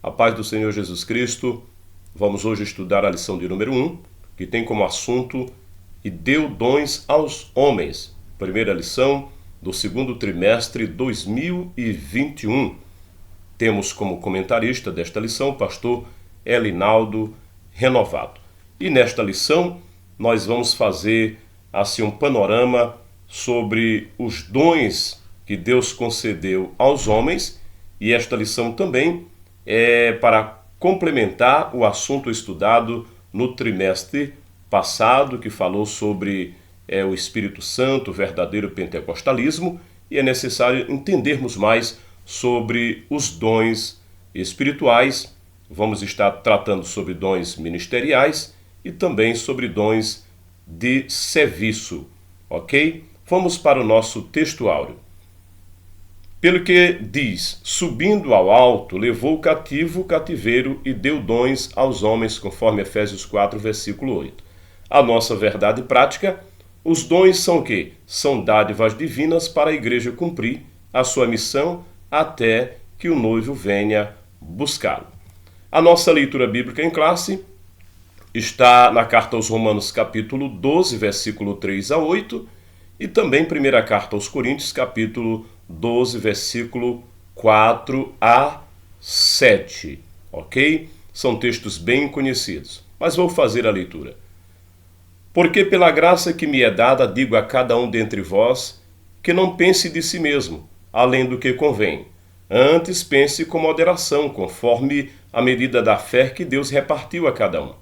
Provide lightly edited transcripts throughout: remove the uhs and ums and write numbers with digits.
A paz do Senhor Jesus Cristo. Vamos hoje estudar a lição de número 1, que tem como assunto "E deu dons aos homens". Primeira lição do segundo trimestre 2021. Temos como comentarista desta lição o pastor Elinaldo Renovado. E nesta lição nós vamos fazer assim um panorama sobre os dons que Deus concedeu aos homens, e esta lição também é para complementar o assunto estudado no trimestre passado, que falou sobre o Espírito Santo, o verdadeiro pentecostalismo, e é necessário entendermos mais sobre os dons espirituais. Vamos estar tratando sobre dons ministeriais e também sobre dons de serviço, ok? Vamos para o nosso texto áureo. Pelo que diz, subindo ao alto, levou cativo o cativeiro e deu dons aos homens, conforme Efésios 4, versículo 8. A nossa verdade prática, os dons são o quê? São dádivas divinas para a igreja cumprir a sua missão até que o noivo venha buscá-lo. A nossa leitura bíblica em classe está na carta aos Romanos, capítulo 12, versículo 3 a 8, e também primeira carta aos Coríntios, capítulo 12, versículo 4 a 7, ok? São textos bem conhecidos, mas vou fazer a leitura. Porque pela graça que me é dada, digo a cada um dentre vós, que não pense de si mesmo, além do que convém. Antes pense com moderação, conforme a medida da fé que Deus repartiu a cada um.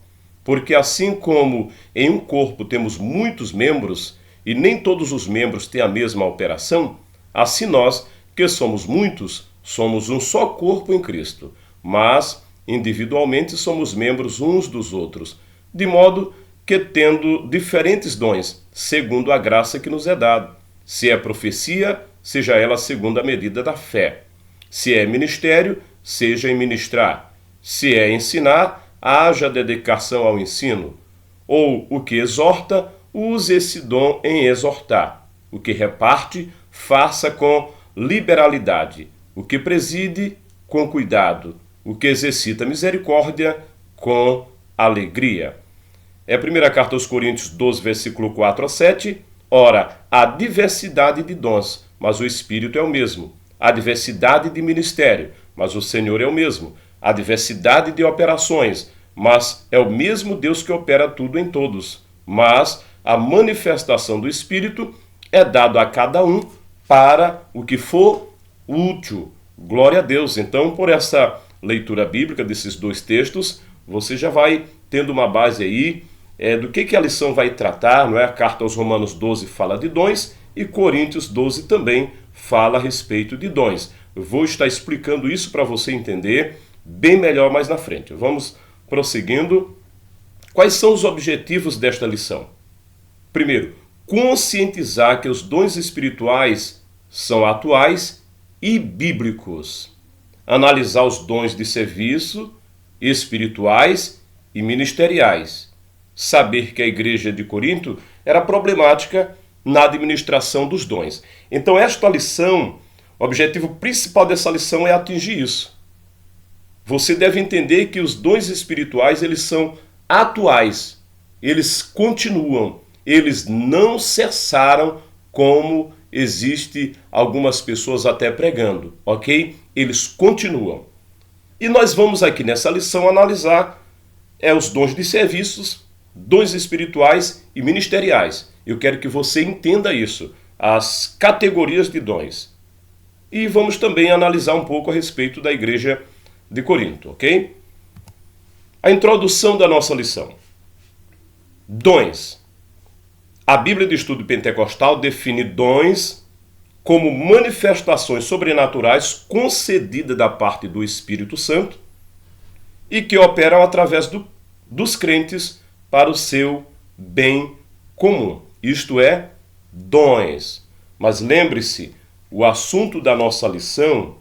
Porque assim como em um corpo temos muitos membros, e nem todos os membros têm a mesma operação, assim nós, que somos muitos, somos um só corpo em Cristo, mas individualmente somos membros uns dos outros, de modo que tendo diferentes dons, segundo a graça que nos é dada. Se é profecia, seja ela segundo a medida da fé. Se é ministério, seja em ministrar. Se é ensinar, haja dedicação ao ensino. Ou o que exorta, use esse dom em exortar. O que reparte, faça com liberalidade. O que preside, com cuidado. O que exercita misericórdia, com alegria. É a primeira carta aos Coríntios 12, versículo 4 a 7. Ora, há diversidade de dons, mas o Espírito é o mesmo. Há diversidade de ministério, mas o Senhor é o mesmo. Há diversidade de operações, mas é o mesmo Deus que opera tudo em todos. Mas a manifestação do Espírito é dado a cada um para o que for útil. Glória a Deus. Então, por essa leitura bíblica desses dois textos, você já vai tendo uma base aí do que a lição vai tratar, não é? A carta aos Romanos 12 fala de dons e Coríntios 12 também fala a respeito de dons. Eu vou estar explicando isso para você entender bem melhor mais na frente. Vamos prosseguindo. Quais são os objetivos desta lição? Primeiro, conscientizar que os dons espirituais são atuais e bíblicos. Analisar os dons de serviço, espirituais e ministeriais. Saber que a igreja de Corinto era problemática na administração dos dons. Então esta lição, o objetivo principal dessa lição é atingir isso. Você deve entender que os dons espirituais, eles são atuais, eles continuam, eles não cessaram, como existe algumas pessoas até pregando, ok? Eles continuam. E nós vamos aqui nessa lição analisar os dons de serviços, dons espirituais e ministeriais. Eu quero que você entenda isso, as categorias de dons. E vamos também analisar um pouco a respeito da igreja de Corinto, ok? A introdução da nossa lição. Dons. A Bíblia de Estudo Pentecostal define dons como manifestações sobrenaturais concedidas da parte do Espírito Santo e que operam através dos crentes para o seu bem comum. Isto é, dons. Mas lembre-se, o assunto da nossa lição,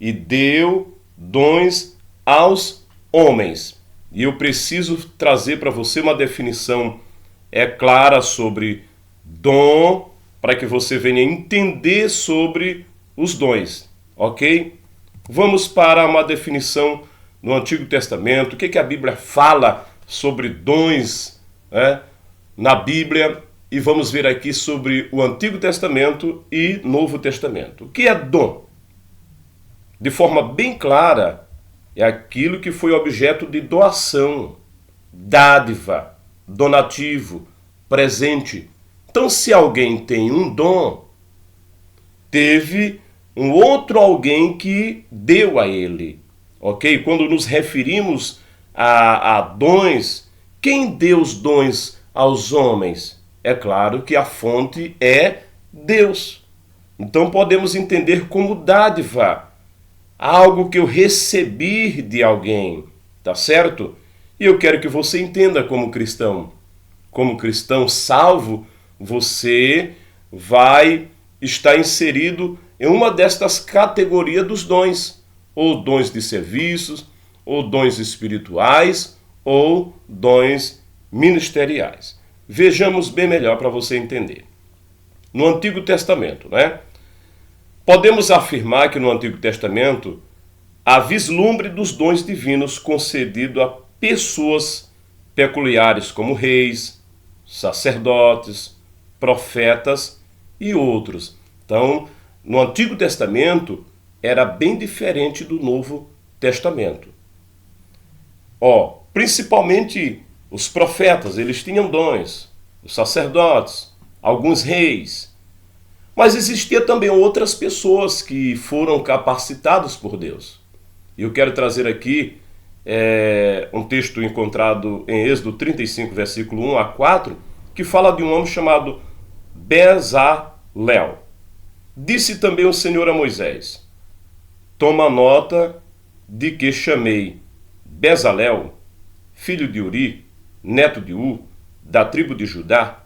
e deu dons aos homens. E eu preciso trazer para você uma definição clara sobre dom, para que você venha entender sobre os dons, ok? Vamos para uma definição no Antigo Testamento, o que a Bíblia fala sobre dons, né, na Bíblia, e vamos ver aqui sobre o Antigo Testamento e Novo Testamento. O que é dom? De forma bem clara, é aquilo que foi objeto de doação, dádiva, donativo, presente. Então, se alguém tem um dom, teve um outro alguém que deu a ele, ok? Quando nos referimos a dons, quem deu os dons aos homens? É claro que a fonte é Deus. Então podemos entender como dádiva, algo que eu recebi de alguém, tá certo? E eu quero que você entenda como cristão salvo, você vai estar inserido em uma destas categorias dos dons, ou dons de serviços, ou dons espirituais, ou dons ministeriais. Vejamos bem melhor para você entender. No Antigo Testamento, né? Podemos afirmar que no Antigo Testamento há vislumbre dos dons divinos concedidos a pessoas peculiares como reis, sacerdotes, profetas e outros. Então, no Antigo Testamento era bem diferente do Novo Testamento. Principalmente os profetas, eles tinham dons, os sacerdotes, alguns reis. Mas existia também outras pessoas que foram capacitadas por Deus. E eu quero trazer aqui um texto encontrado em Êxodo 35, versículo 1 a 4, que fala de um homem chamado Bezalel. Disse também o Senhor a Moisés: toma nota de que chamei Bezalel, filho de Uri, neto de U, da tribo de Judá,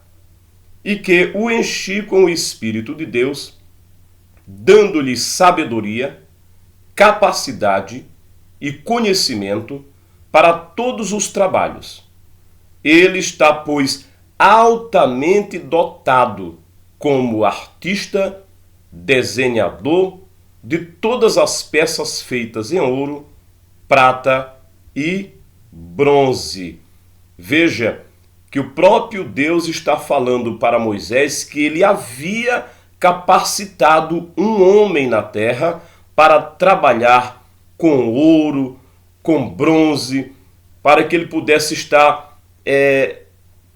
e que o enchi com o Espírito de Deus, dando-lhe sabedoria, capacidade e conhecimento para todos os trabalhos. Ele está, pois, altamente dotado como artista, desenhador de todas as peças feitas em ouro, prata e bronze. Veja que o próprio Deus está falando para Moisés que ele havia capacitado um homem na terra para trabalhar com ouro, com bronze, para que ele pudesse estar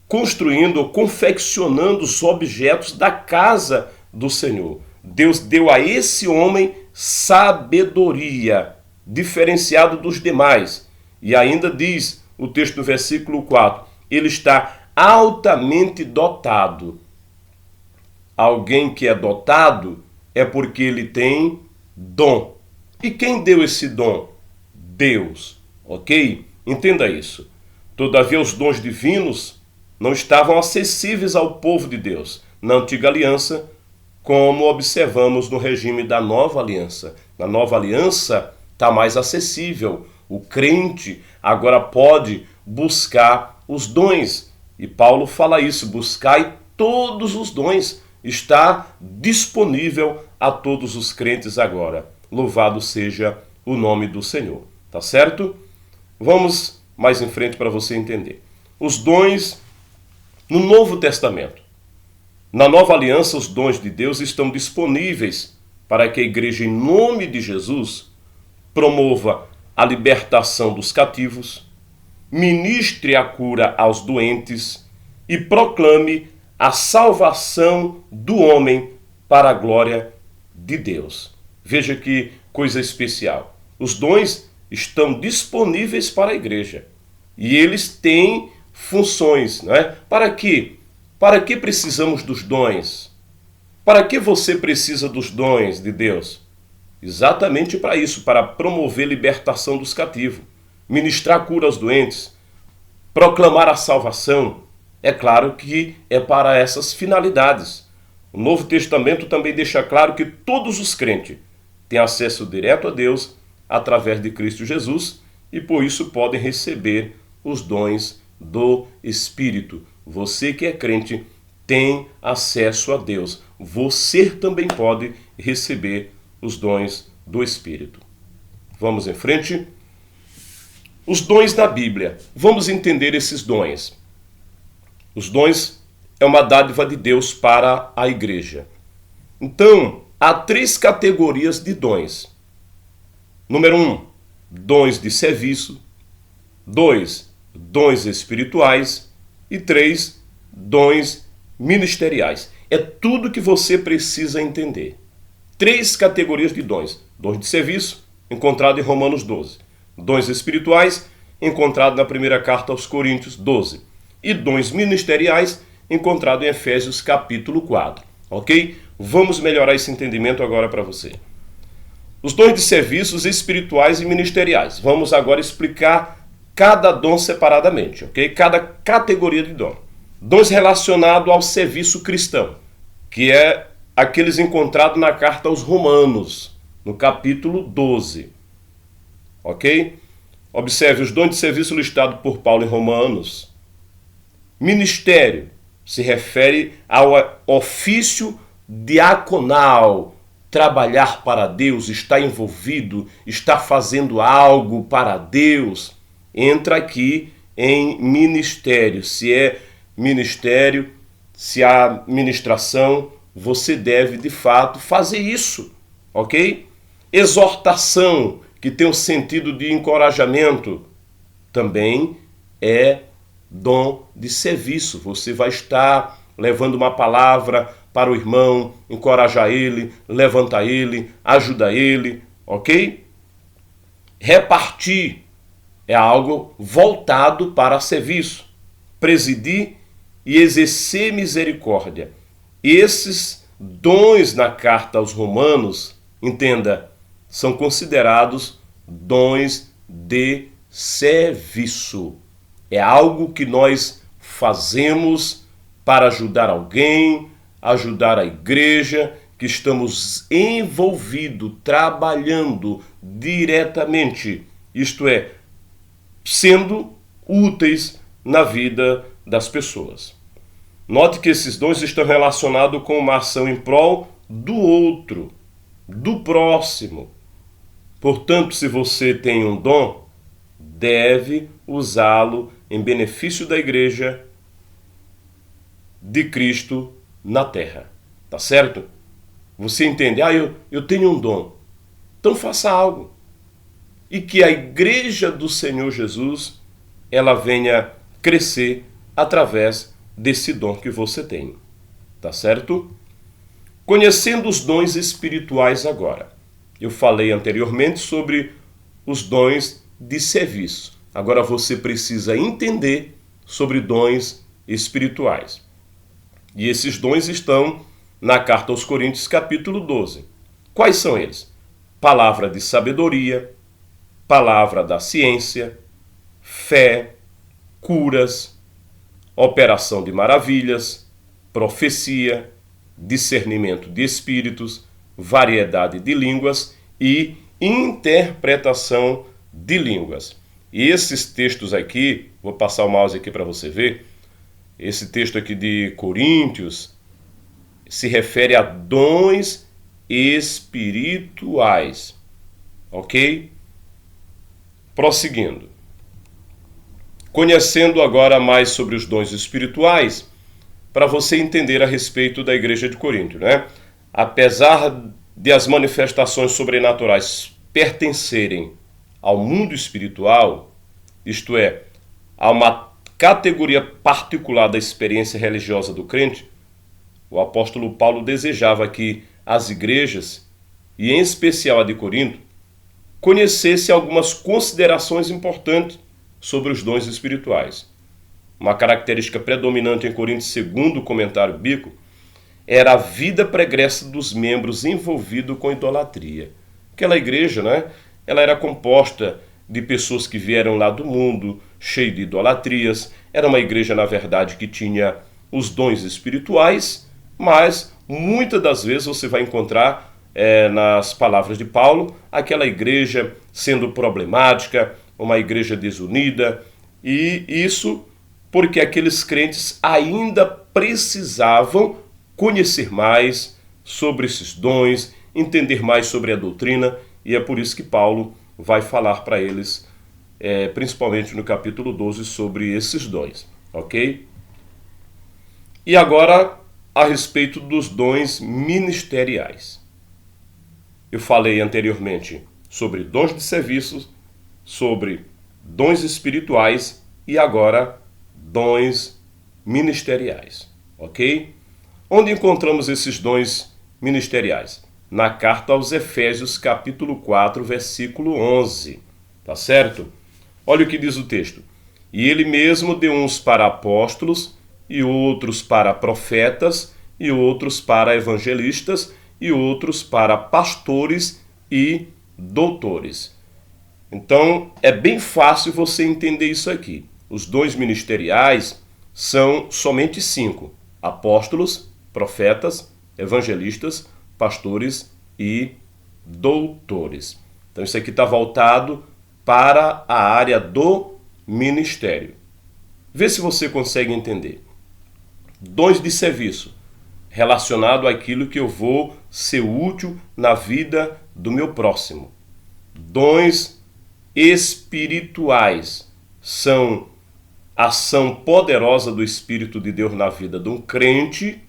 construindo ou confeccionando os objetos da casa do Senhor. Deus deu a esse homem sabedoria, diferenciado dos demais. E ainda diz o texto do versículo 4, ele está altamente dotado. Alguém que é dotado é porque ele tem dom. E quem deu esse dom? Deus, ok? Entenda isso. Todavia os dons divinos não estavam acessíveis ao povo de Deus na antiga aliança, como observamos no regime da nova aliança. Na nova aliança está mais acessível. O crente agora pode buscar os dons. E Paulo fala isso, buscai todos os dons. Está disponível a todos os crentes agora. Louvado seja o nome do Senhor. Tá certo? Vamos mais em frente para você entender. Os dons no Novo Testamento. Na nova aliança, os dons de Deus estão disponíveis para que a igreja, em nome de Jesus, promova a libertação dos cativos, ministre a cura aos doentes e proclame a salvação do homem para a glória de Deus. Veja que coisa especial. Os dons estão disponíveis para a igreja e eles têm funções, não é? Para quê? Para que precisamos dos dons? Para que você precisa dos dons de Deus? Exatamente para isso, para promover libertação dos cativos, ministrar cura aos doentes, proclamar a salvação. É claro que é para essas finalidades. O Novo Testamento também deixa claro que todos os crentes têm acesso direto a Deus através de Cristo Jesus e por isso podem receber os dons do Espírito. Você que é crente tem acesso a Deus. Você também pode receber os dons do Espírito. Vamos em frente. Os dons da Bíblia. Vamos entender esses dons. Os dons é uma dádiva de Deus para a igreja. Então, há 3 categorias de dons. Número 1, dons de serviço. 2, dons espirituais. E 3, dons ministeriais. É tudo que você precisa entender. 3 categorias de dons. Dons de serviço, encontrado em Romanos 12. Dons espirituais, encontrado na primeira carta aos Coríntios 12. E dons ministeriais, encontrado em Efésios capítulo 4. Ok? Vamos melhorar esse entendimento agora para você. Os dons de serviços espirituais e ministeriais. Vamos agora explicar cada dom separadamente, ok? Cada categoria de dom. Dons relacionados ao serviço cristão, que é aqueles encontrados na carta aos Romanos, no capítulo 12. Ok? Observe os dons de serviço listados por Paulo em Romanos. Ministério se refere ao ofício diaconal, trabalhar para Deus, estar envolvido, estar fazendo algo para Deus. Entra aqui em ministério. Se é ministério, se há ministração, você deve de fato fazer isso, ok? Exortação, que tem o sentido de encorajamento, também é dom de serviço. Você vai estar levando uma palavra para o irmão, encorajar ele, levantar ele, ajudar ele, ok? Repartir é algo voltado para serviço. Presidir e exercer misericórdia. Esses dons na carta aos Romanos, entenda, são considerados dons de serviço. É algo que nós fazemos para ajudar alguém, ajudar a igreja, que estamos envolvidos, trabalhando diretamente, isto é, sendo úteis na vida das pessoas. Note que esses dons estão relacionados com uma ação em prol do outro, do próximo. Portanto, se você tem um dom, deve usá-lo em benefício da igreja de Cristo na terra. Tá certo? Você entende? Eu tenho um dom. Então faça algo. E que a igreja do Senhor Jesus, ela venha crescer através desse dom que você tem. Tá certo? Conhecendo os dons espirituais agora. Eu falei anteriormente sobre os dons de serviço. Agora você precisa entender sobre dons espirituais. E esses dons estão na carta aos Coríntios, capítulo 12. Quais são eles? Palavra de sabedoria, palavra da ciência, fé, curas, operação de maravilhas, profecia, discernimento de espíritos, variedade de línguas e interpretação de línguas. E esses textos aqui, vou passar o mouse aqui para você ver, esse texto aqui de Coríntios se refere a dons espirituais, ok? Prosseguindo. Conhecendo agora mais sobre os dons espirituais, para você entender a respeito da igreja de Corinto, né? Apesar de as manifestações sobrenaturais pertencerem ao mundo espiritual, isto é, a uma categoria particular da experiência religiosa do crente, o apóstolo Paulo desejava que as igrejas, e em especial a de Corinto, conhecesse algumas considerações importantes sobre os dons espirituais. Uma característica predominante em Corinto, segundo o comentário bíblico, era a vida pregressa dos membros envolvidos com idolatria. Aquela igreja, né, ela era composta de pessoas que vieram lá do mundo, cheio de idolatrias. Era uma igreja, na verdade, que tinha os dons espirituais, mas muitas das vezes você vai encontrar nas palavras de Paulo, aquela igreja sendo problemática, uma igreja desunida, e isso porque aqueles crentes ainda precisavam conhecer mais sobre esses dons, entender mais sobre a doutrina, e é por isso que Paulo vai falar para eles principalmente no capítulo 12, sobre esses dons, ok? E agora, a respeito dos dons ministeriais. Eu falei anteriormente sobre dons de serviços, sobre dons espirituais e agora dons ministeriais, ok? Onde encontramos esses dons ministeriais? Na carta aos Efésios, capítulo 4, versículo 11, tá certo? Olha o que diz o texto. E ele mesmo deu uns para apóstolos, e outros para profetas, e outros para evangelistas, e outros para pastores e doutores. Então, é bem fácil você entender isso aqui. Os dons ministeriais são somente 5: apóstolos, profetas, evangelistas, pastores e doutores. Então, isso aqui está voltado para a área do ministério. Vê se você consegue entender. Dons de serviço, relacionado àquilo que eu vou ser útil na vida do meu próximo. Dons espirituais são ação poderosa do Espírito de Deus na vida de um crente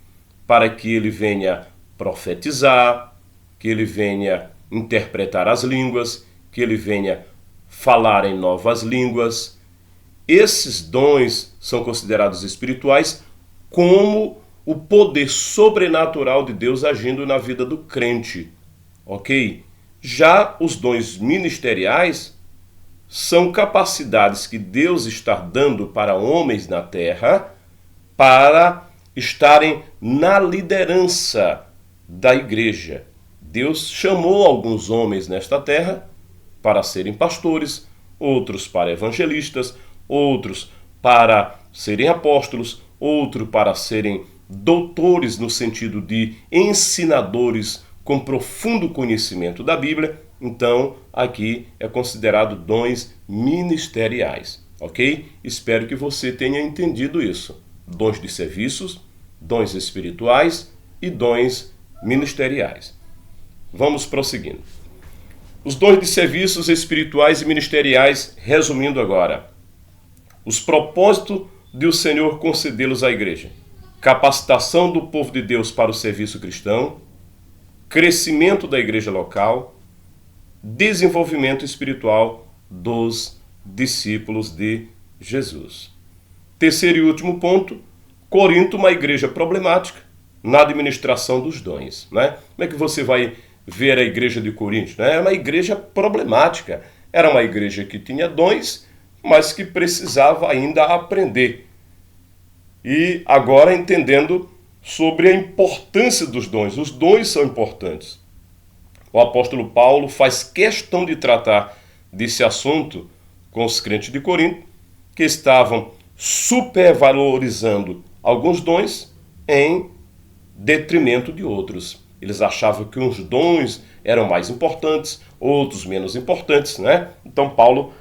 para que ele venha profetizar, que ele venha interpretar as línguas, que ele venha falar em novas línguas. Esses dons são considerados espirituais como o poder sobrenatural de Deus agindo na vida do crente, ok? Já os dons ministeriais são capacidades que Deus está dando para homens na terra para estarem na liderança da igreja. Deus chamou alguns homens nesta terra para serem pastores, outros para evangelistas, outros para serem apóstolos, outro para serem doutores no sentido de ensinadores com profundo conhecimento da Bíblia. Então, aqui é considerado dons ministeriais, ok? Espero que você tenha entendido isso. Dons de serviços, dons espirituais e dons ministeriais. Vamos prosseguindo. Os dons de serviços espirituais e ministeriais, resumindo agora. Os propósitos de o Senhor concedê-los à igreja: capacitação do povo de Deus para o serviço cristão, crescimento da igreja local, desenvolvimento espiritual dos discípulos de Jesus. Terceiro e último ponto: Corinto, uma igreja problemática na administração dos dons, né? Como é que você vai ver a igreja de Corinto? Né? É uma igreja problemática. Era uma igreja que tinha dons, mas que precisava ainda aprender. E agora entendendo sobre a importância dos dons. Os dons são importantes. O apóstolo Paulo faz questão de tratar desse assunto com os crentes de Corinto, que estavam supervalorizando alguns dons em detrimento de outros. Eles achavam que uns dons eram mais importantes, outros menos importantes, né? Então Paulo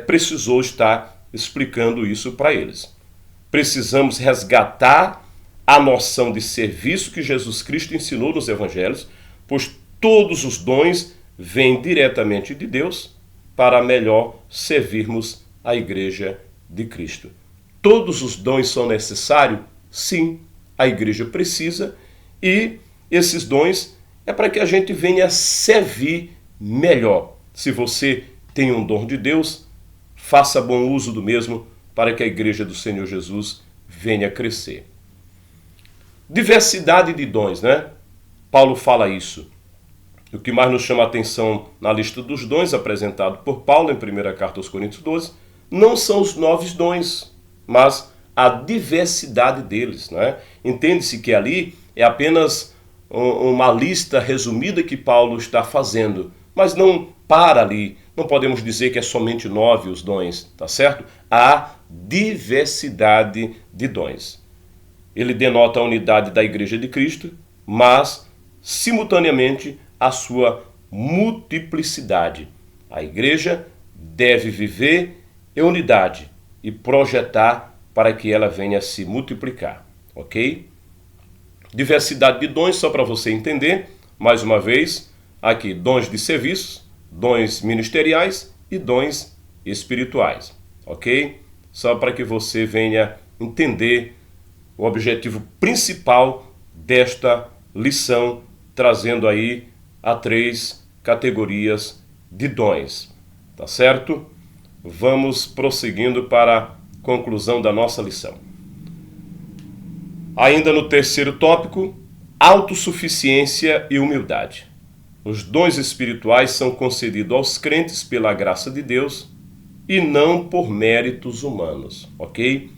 precisou estar explicando isso para eles. Precisamos resgatar a noção de serviço que Jesus Cristo ensinou nos evangelhos, pois todos os dons vêm diretamente de Deus para melhor servirmos a igreja de Cristo. Todos os dons são necessários? Sim, a igreja precisa, e esses dons é para que a gente venha servir melhor. Se você tem um dom de Deus, faça bom uso do mesmo para que a igreja do Senhor Jesus venha crescer. Diversidade de dons, né? Paulo fala isso. O que mais nos chama a atenção na lista dos dons apresentado por Paulo em 1ª carta aos Coríntios 12, não são os novos dons, mas a diversidade deles, né? Entende-se que ali é apenas uma lista resumida que Paulo está fazendo, mas não para ali. Não podemos dizer que é somente 9 os dons, tá certo? Há diversidade de dons. Ele denota a unidade da Igreja de Cristo, mas, simultaneamente, a sua multiplicidade. A Igreja deve viver em unidade e projetar para que ela venha se multiplicar, ok? Diversidade de dons, só para você entender, mais uma vez, aqui, dons de serviços, dons ministeriais e dons espirituais, ok? Só para que você venha entender o objetivo principal desta lição, trazendo aí a 3 categorias de dons, tá certo? Vamos prosseguindo para a conclusão da nossa lição. Ainda no terceiro tópico, autossuficiência e humildade. Os dons espirituais são concedidos aos crentes pela graça de Deus e não por méritos humanos, ok?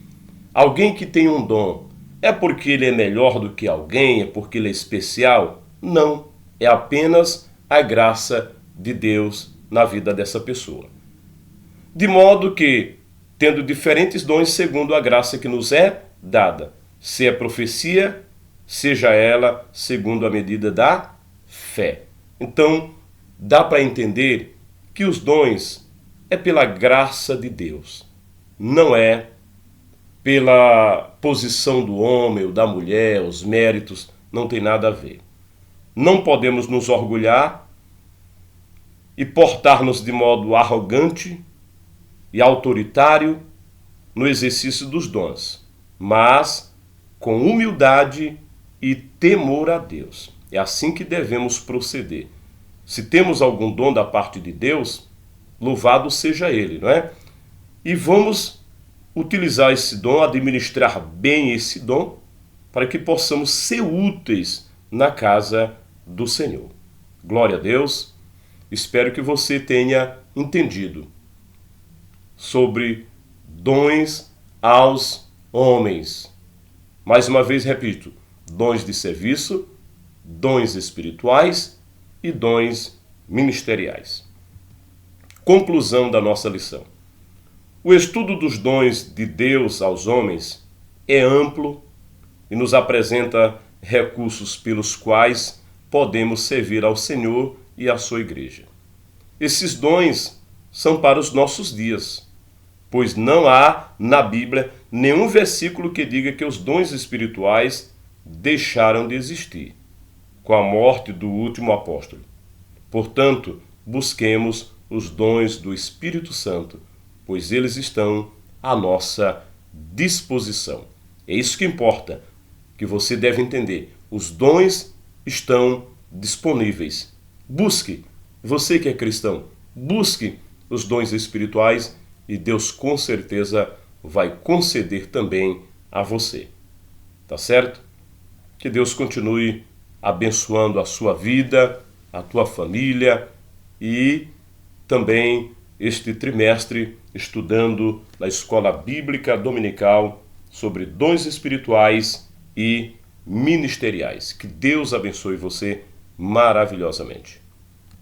Alguém que tem um dom é porque ele é melhor do que alguém, é porque ele é especial? Não, é apenas a graça de Deus na vida dessa pessoa. De modo que, tendo diferentes dons segundo a graça que nos é dada, se é profecia, seja ela segundo a medida da fé. Então, dá para entender que os dons é pela graça de Deus, não é pela posição do homem ou da mulher, os méritos, não tem nada a ver. Não podemos nos orgulhar e portar-nos de modo arrogante e autoritário no exercício dos dons, mas com humildade e temor a Deus. É assim que devemos proceder. Se temos algum dom da parte de Deus, louvado seja Ele, não é? E vamos utilizar esse dom, administrar bem esse dom, para que possamos ser úteis na casa do Senhor. Glória a Deus. Espero que você tenha entendido sobre dons aos homens. Mais uma vez repito, dons de serviço, dons espirituais e dons ministeriais. Conclusão da nossa lição. O estudo dos dons de Deus aos homens é amplo e nos apresenta recursos pelos quais podemos servir ao Senhor e à sua igreja. Esses dons são para os nossos dias, pois não há na Bíblia nenhum versículo que diga que os dons espirituais deixaram de existir com a morte do último apóstolo. Portanto, busquemos os dons do Espírito Santo, pois eles estão à nossa disposição. É isso que importa, que você deve entender. Os dons estão disponíveis. Busque, você que é cristão, busque os dons espirituais e Deus com certeza vai conceder também a você. Tá certo? Que Deus continue abençoando a sua vida, a tua família e também este trimestre estudando na Escola Bíblica Dominical sobre dons espirituais e ministeriais. Que Deus abençoe você maravilhosamente.